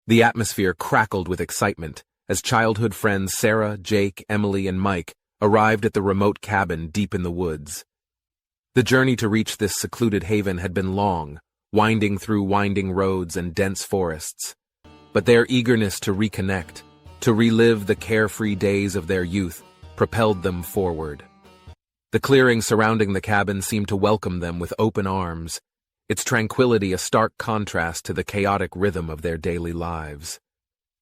The atmosphere crackled with excitement as childhood friends Sarah, Jake, Emily, and Mike arrived at the remote cabin deep in the woods. The journey to reach this secluded haven had been long, winding through winding roads and dense forests. But their eagerness to reconnect, to relive the carefree days of their youth, propelled them forward. The clearing surrounding the cabin seemed to welcome them with open arms, its tranquility a stark contrast to the chaotic rhythm of their daily lives.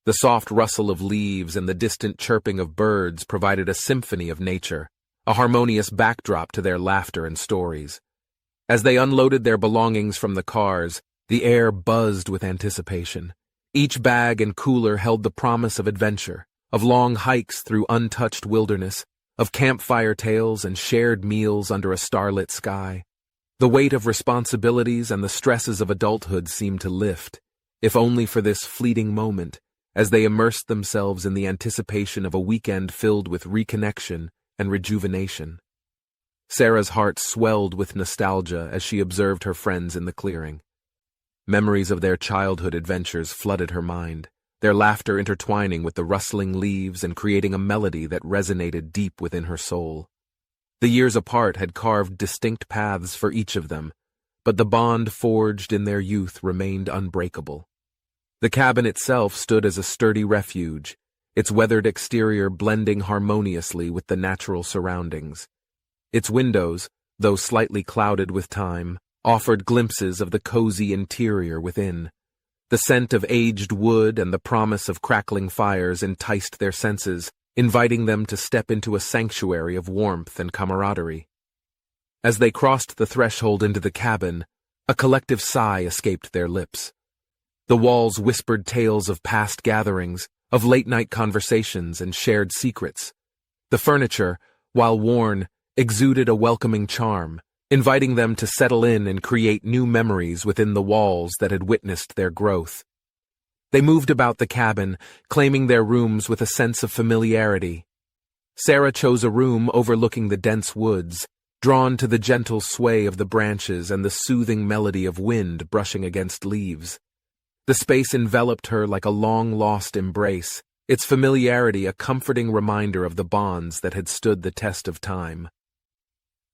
The soft rustle of leaves and the distant chirping of birds provided a symphony of nature, a harmonious backdrop to their laughter and stories. As they unloaded their belongings from the cars, the air buzzed with anticipation. Each bag and cooler held the promise of adventure, of long hikes through untouched wilderness, of campfire tales and shared meals under a starlit sky. The weight of responsibilities and the stresses of adulthood seemed to lift, if only for this fleeting moment, as they immersed themselves in the anticipation of a weekend filled with reconnection and rejuvenation. Sarah's heart swelled with nostalgia as she observed her friends in the clearing. Memories of their childhood adventures flooded her mind, their laughter intertwining with the rustling leaves and creating a melody that resonated deep within her soul. The years apart had carved distinct paths for each of them, but the bond forged in their youth remained unbreakable. The cabin itself stood as a sturdy refuge, its weathered exterior blending harmoniously with the natural surroundings. Its windows, though slightly clouded with time, offered glimpses of the cozy interior within. The scent of aged wood and the promise of crackling fires enticed their senses, inviting them to step into a sanctuary of warmth and camaraderie. As they crossed the threshold into the cabin, a collective sigh escaped their lips. The walls whispered tales of past gatherings, of late-night conversations and shared secrets. The furniture, while worn, exuded a welcoming charm, inviting them to settle in and create new memories within the walls that had witnessed their growth. They moved about the cabin, claiming their rooms with a sense of familiarity. Sarah chose a room overlooking the dense woods, drawn to the gentle sway of the branches and the soothing melody of wind brushing against leaves. The space enveloped her like a long-lost embrace, its familiarity a comforting reminder of the bonds that had stood the test of time.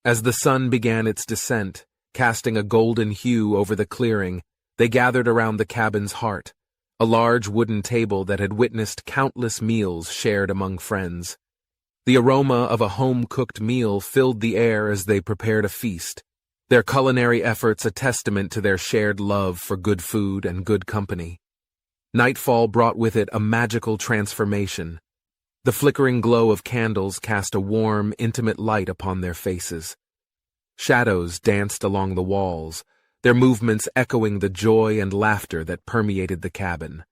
As the sun began its descent, casting a golden hue over the clearing, they gathered around the cabin's heart, a large wooden table that had witnessed countless meals shared among friends. The aroma of a home-cooked meal filled the air as they prepared a feast, their culinary efforts a testament to their shared love for good food and good company. Nightfall brought with it a magical transformation. The flickering glow of candles cast a warm, intimate light upon their faces. Shadows danced along the walls, their movements echoing the joy and laughter that permeated the cabin.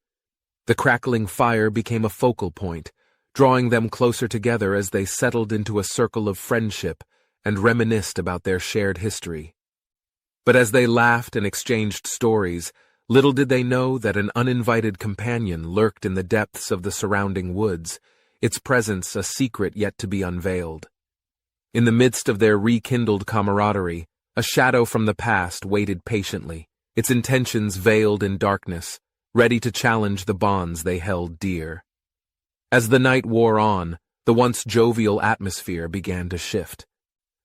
The crackling fire became a focal point, drawing them closer together as they settled into a circle of friendship and reminisced about their shared history. But as they laughed and exchanged stories, little did they know that an uninvited companion lurked in the depths of the surrounding woods, its presence a secret yet to be unveiled. In the midst of their rekindled camaraderie, a shadow from the past waited patiently, its intentions veiled in darkness, ready to challenge the bonds they held dear. As the night wore on, the once jovial atmosphere began to shift.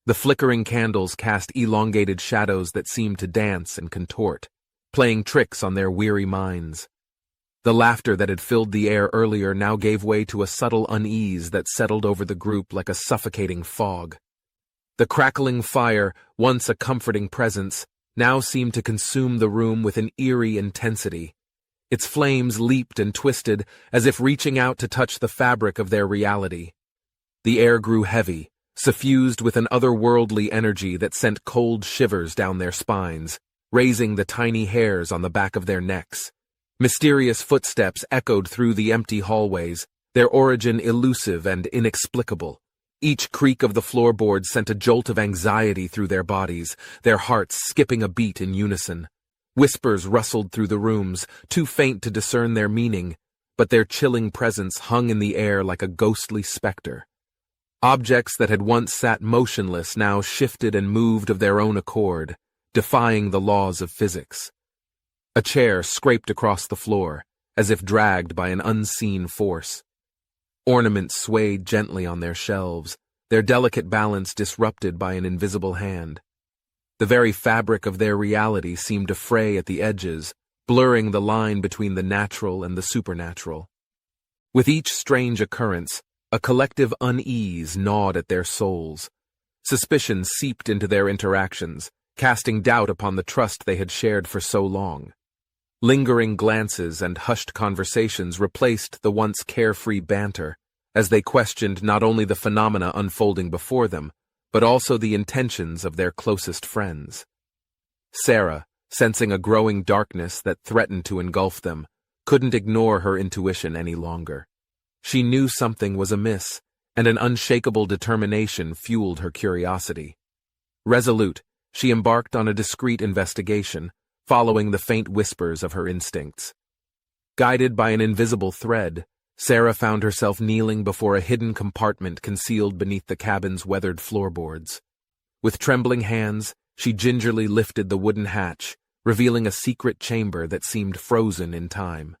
The flickering candles cast elongated shadows that seemed to dance and contort, playing tricks on their weary minds. The laughter that had filled the air earlier now gave way to a subtle unease that settled over the group like a suffocating fog. The crackling fire, once a comforting presence, now seemed to consume the room with an eerie intensity. Its flames leaped and twisted, as if reaching out to touch the fabric of their reality. The air grew heavy, suffused with an otherworldly energy that sent cold shivers down their spines, raising the tiny hairs on the back of their necks. Mysterious footsteps echoed through the empty hallways, their origin elusive and inexplicable. Each creak of the floorboards sent a jolt of anxiety through their bodies, their hearts skipping a beat in unison. Whispers rustled through the rooms, too faint to discern their meaning, but their chilling presence hung in the air like a ghostly specter. Objects that had once sat motionless now shifted and moved of their own accord, defying the laws of physics. A chair scraped across the floor, as if dragged by an unseen force. Ornaments swayed gently on their shelves, their delicate balance disrupted by an invisible hand. The very fabric of their reality seemed to fray at the edges, blurring the line between the natural and the supernatural. With each strange occurrence, a collective unease gnawed at their souls. Suspicion seeped into their interactions, casting doubt upon the trust they had shared for so long. Lingering glances and hushed conversations replaced the once carefree banter, as they questioned not only the phenomena unfolding before them, but also the intentions of their closest friends. Sarah, sensing a growing darkness that threatened to engulf them, couldn't ignore her intuition any longer. She knew something was amiss, and an unshakable determination fueled her curiosity. Resolute, she embarked on a discreet investigation, following the faint whispers of her instincts. Guided by an invisible thread, Sarah found herself kneeling before a hidden compartment concealed beneath the cabin's weathered floorboards. With trembling hands, she gingerly lifted the wooden hatch, revealing a secret chamber that seemed frozen in time.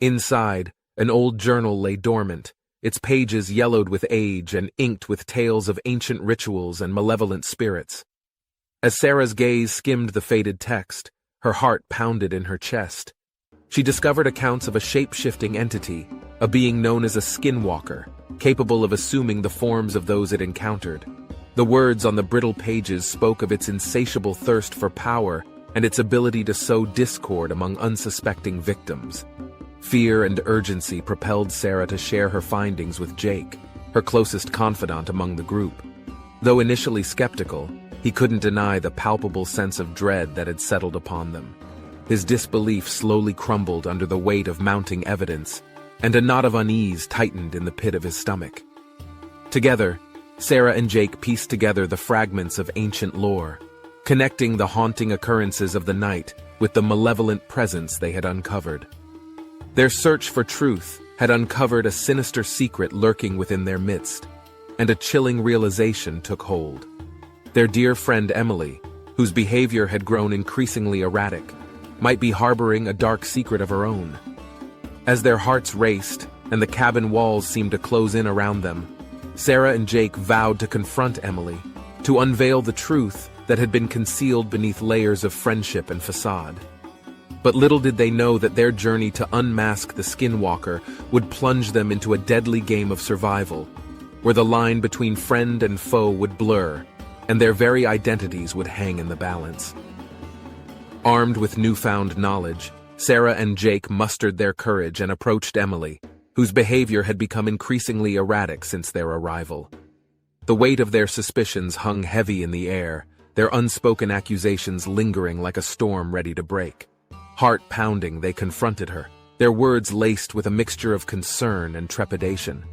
Inside, an old journal lay dormant, its pages yellowed with age and inked with tales of ancient rituals and malevolent spirits. As Sarah's gaze skimmed the faded text, her heart pounded in her chest. She discovered accounts of a shape-shifting entity, a being known as a skinwalker, capable of assuming the forms of those it encountered. The words on the brittle pages spoke of its insatiable thirst for power and its ability to sow discord among unsuspecting victims. Fear and urgency propelled Sarah to share her findings with Jake, her closest confidant among the group. Though initially skeptical, he couldn't deny the palpable sense of dread that had settled upon them. His disbelief slowly crumbled under the weight of mounting evidence, and a knot of unease tightened in the pit of his stomach. Together, Sarah and Jake pieced together the fragments of ancient lore, connecting the haunting occurrences of the night with the malevolent presence they had uncovered. Their search for truth had uncovered a sinister secret lurking within their midst, and a chilling realization took hold. Their dear friend Emily, whose behavior had grown increasingly erratic, might be harboring a dark secret of her own. As their hearts raced and the cabin walls seemed to close in around them, Sarah and Jake vowed to confront Emily, to unveil the truth that had been concealed beneath layers of friendship and facade. But little did they know that their journey to unmask the skinwalker would plunge them into a deadly game of survival, where the line between friend and foe would blur, and their very identities would hang in the balance. Armed with newfound knowledge, Sarah and Jake mustered their courage and approached Emily, whose behavior had become increasingly erratic since their arrival. The weight of their suspicions hung heavy in the air, their unspoken accusations lingering like a storm ready to break. Heart pounding, they confronted her, their words laced with a mixture of concern and trepidation.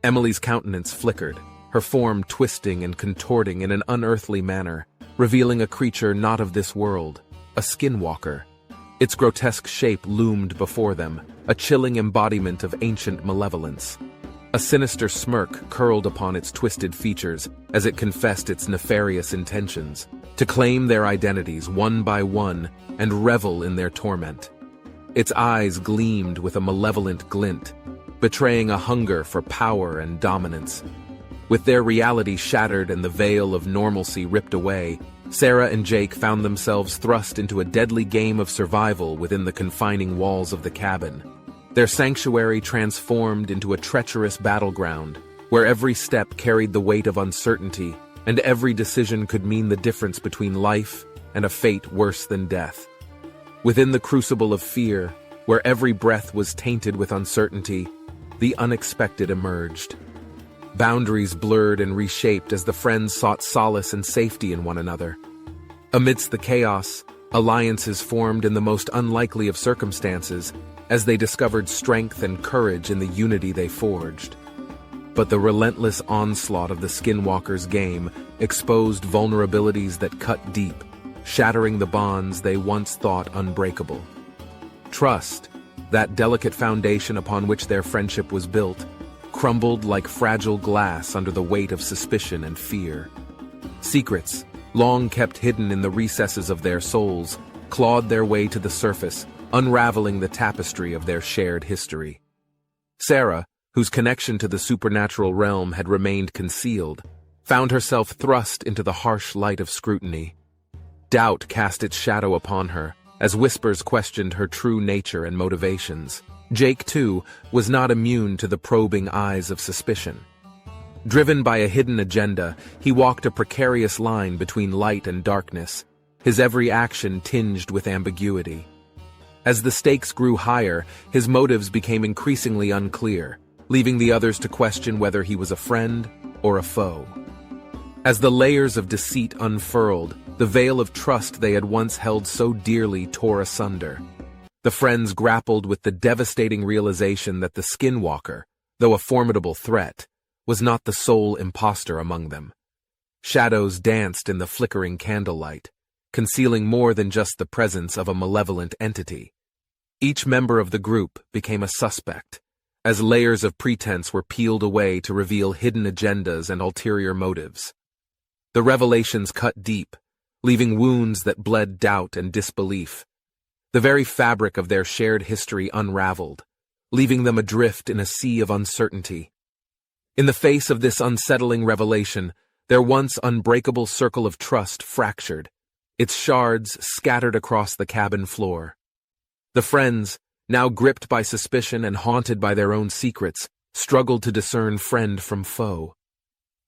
Emily's countenance flickered, her form twisting and contorting in an unearthly manner, revealing a creature not of this world, a skinwalker. Its grotesque shape loomed before them, a chilling embodiment of ancient malevolence. A sinister smirk curled upon its twisted features as it confessed its nefarious intentions, to claim their identities one by one and revel in their torment. Its eyes gleamed with a malevolent glint, betraying a hunger for power and dominance. With their reality shattered and the veil of normalcy ripped away, Sarah and Jake found themselves thrust into a deadly game of survival within the confining walls of the cabin. Their sanctuary transformed into a treacherous battleground, where every step carried the weight of uncertainty, and every decision could mean the difference between life and a fate worse than death. Within the crucible of fear, where every breath was tainted with uncertainty, the unexpected emerged. Boundaries blurred and reshaped as the friends sought solace and safety in one another. Amidst the chaos, alliances formed in the most unlikely of circumstances as they discovered strength and courage in the unity they forged. But the relentless onslaught of the Skinwalker's game exposed vulnerabilities that cut deep, shattering the bonds they once thought unbreakable. Trust, that delicate foundation upon which their friendship was built, crumbled like fragile glass under the weight of suspicion and fear. Secrets, long kept hidden in the recesses of their souls, clawed their way to the surface, unraveling the tapestry of their shared history. Sarah, whose connection to the supernatural realm had remained concealed, found herself thrust into the harsh light of scrutiny. Doubt cast its shadow upon her, as whispers questioned her true nature and motivations. Jake, too, was not immune to the probing eyes of suspicion. Driven by a hidden agenda, he walked a precarious line between light and darkness, his every action tinged with ambiguity. As the stakes grew higher, his motives became increasingly unclear, leaving the others to question whether he was a friend or a foe. As the layers of deceit unfurled, the veil of trust they had once held so dearly tore asunder. The friends grappled with the devastating realization that the skinwalker, though a formidable threat, was not the sole imposter among them. Shadows danced in the flickering candlelight, concealing more than just the presence of a malevolent entity. Each member of the group became a suspect, as layers of pretense were peeled away to reveal hidden agendas and ulterior motives. The revelations cut deep, leaving wounds that bled doubt and disbelief. The very fabric of their shared history unraveled, leaving them adrift in a sea of uncertainty. In the face of this unsettling revelation, their once unbreakable circle of trust fractured, its shards scattered across the cabin floor. The friends, now gripped by suspicion and haunted by their own secrets, struggled to discern friend from foe.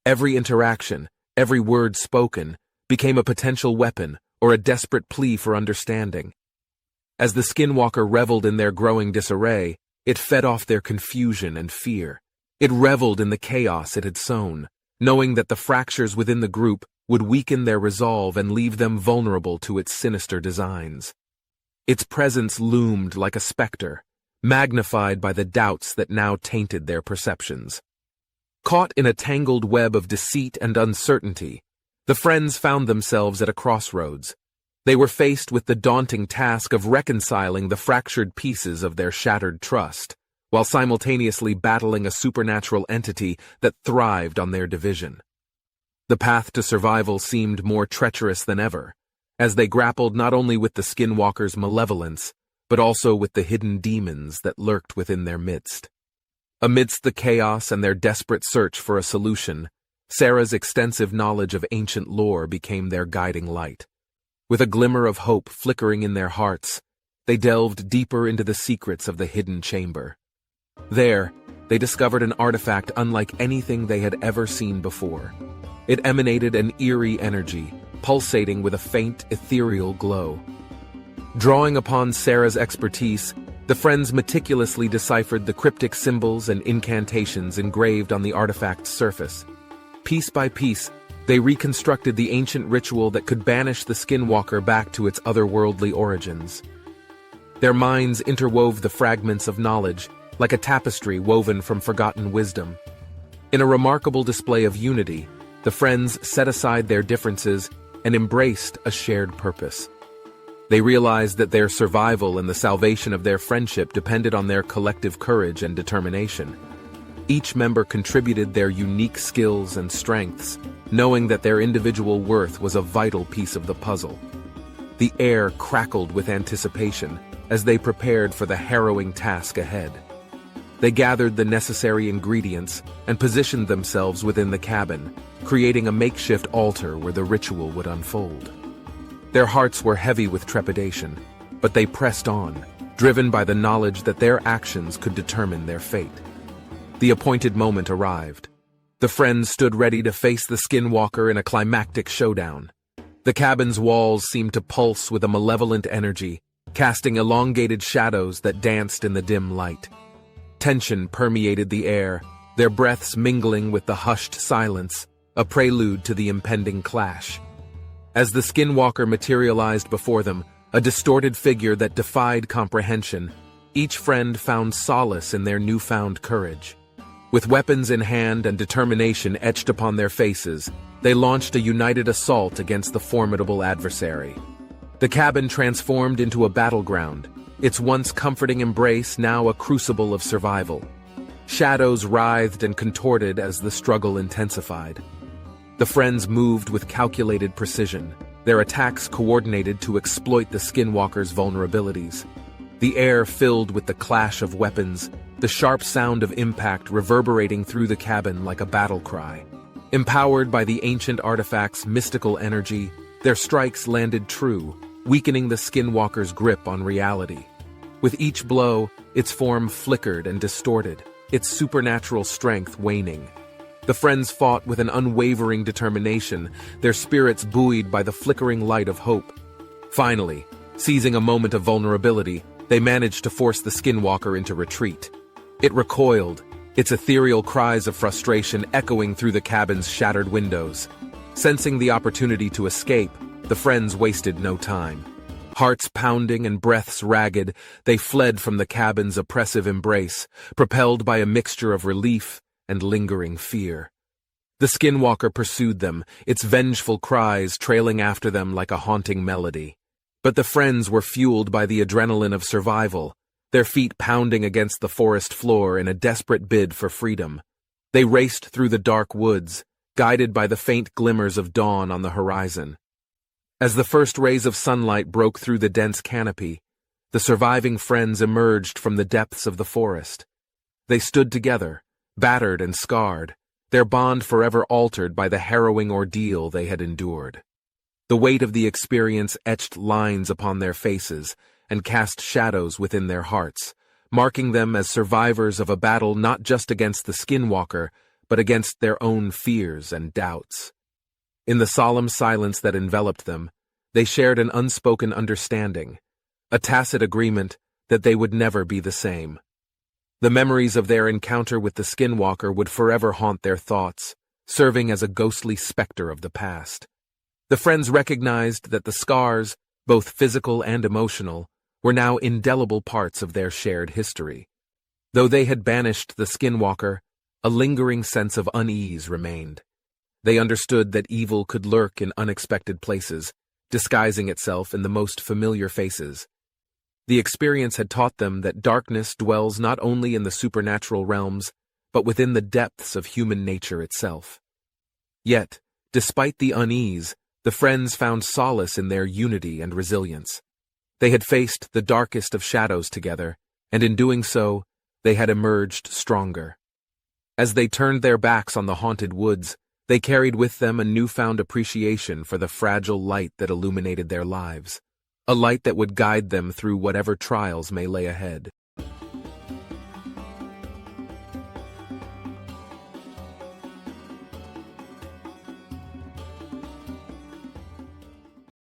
Every interaction, every word spoken, became a potential weapon or a desperate plea for understanding. As the skinwalker reveled in their growing disarray, it fed off their confusion and fear. It reveled in the chaos it had sown, knowing that the fractures within the group would weaken their resolve and leave them vulnerable to its sinister designs. Its presence loomed like a specter, magnified by the doubts that now tainted their perceptions. Caught in a tangled web of deceit and uncertainty, the friends found themselves at a crossroads. They were faced with the daunting task of reconciling the fractured pieces of their shattered trust, while simultaneously battling a supernatural entity that thrived on their division. The path to survival seemed more treacherous than ever, as they grappled not only with the skinwalker's malevolence, but also with the hidden demons that lurked within their midst. Amidst the chaos and their desperate search for a solution, Sarah's extensive knowledge of ancient lore became their guiding light. With a glimmer of hope flickering in their hearts, they delved deeper into the secrets of the hidden chamber. There, they discovered an artifact unlike anything they had ever seen before. It emanated an eerie energy, pulsating with a faint, ethereal glow. Drawing upon Sarah's expertise, the friends meticulously deciphered the cryptic symbols and incantations engraved on the artifact's surface. Piece by piece, they reconstructed the ancient ritual that could banish the skinwalker back to its otherworldly origins. Their minds interwove the fragments of knowledge, like a tapestry woven from forgotten wisdom. In a remarkable display of unity, the friends set aside their differences and embraced a shared purpose. They realized that their survival and the salvation of their friendship depended on their collective courage and determination. Each member contributed their unique skills and strengths, knowing that their individual worth was a vital piece of the puzzle. The air crackled with anticipation as they prepared for the harrowing task ahead. They gathered the necessary ingredients and positioned themselves within the cabin, creating a makeshift altar where the ritual would unfold. Their hearts were heavy with trepidation, but they pressed on, driven by the knowledge that their actions could determine their fate. The appointed moment arrived. The friends stood ready to face the skinwalker in a climactic showdown. The cabin's walls seemed to pulse with a malevolent energy, casting elongated shadows that danced in the dim light. Tension permeated the air, their breaths mingling with the hushed silence, a prelude to the impending clash. As the skinwalker materialized before them, a distorted figure that defied comprehension, each friend found solace in their newfound courage. With weapons in hand and determination etched upon their faces, they launched a united assault against the formidable adversary. The cabin transformed into a battleground, its once comforting embrace now a crucible of survival. Shadows writhed and contorted as the struggle intensified. The friends moved with calculated precision, their attacks coordinated to exploit the skinwalker's vulnerabilities. the air filled with the clash of weapons, the sharp sound of impact reverberating through the cabin like a battle cry. Empowered by the ancient artifact's mystical energy, their strikes landed true, weakening the skinwalker's grip on reality. With each blow, its form flickered and distorted, its supernatural strength waning. The friends fought with an unwavering determination, their spirits buoyed by the flickering light of hope. Finally, seizing a moment of vulnerability, they managed to force the skinwalker into retreat. It recoiled, its ethereal cries of frustration echoing through the cabin's shattered windows. Sensing the opportunity to escape, the friends wasted no time. Hearts pounding and breaths ragged, they fled from the cabin's oppressive embrace, propelled by a mixture of relief and lingering fear. The skinwalker pursued them, its vengeful cries trailing after them like a haunting melody. But the friends were fueled by the adrenaline of survival, their feet pounding against the forest floor in a desperate bid for freedom. They raced through the dark woods, guided by the faint glimmers of dawn on the horizon. As the first rays of sunlight broke through the dense canopy, the surviving friends emerged from the depths of the forest. They stood together, battered and scarred, their bond forever altered by the harrowing ordeal they had endured. The weight of the experience etched lines upon their faces and cast shadows within their hearts, marking them as survivors of a battle not just against the skinwalker, but against their own fears and doubts. In the solemn silence that enveloped them, they shared an unspoken understanding, a tacit agreement that they would never be the same. The memories of their encounter with the skinwalker would forever haunt their thoughts, serving as a ghostly specter of the past. The friends recognized that the scars, both physical and emotional, were now indelible parts of their shared history. Though they had banished the skinwalker, a lingering sense of unease remained. They understood that evil could lurk in unexpected places, disguising itself in the most familiar faces. The experience had taught them that darkness dwells not only in the supernatural realms, but within the depths of human nature itself. Yet, despite the unease, the friends found solace in their unity and resilience. They had faced the darkest of shadows together, and in doing so, they had emerged stronger. As they turned their backs on the haunted woods, they carried with them a newfound appreciation for the fragile light that illuminated their lives, a light that would guide them through whatever trials may lay ahead.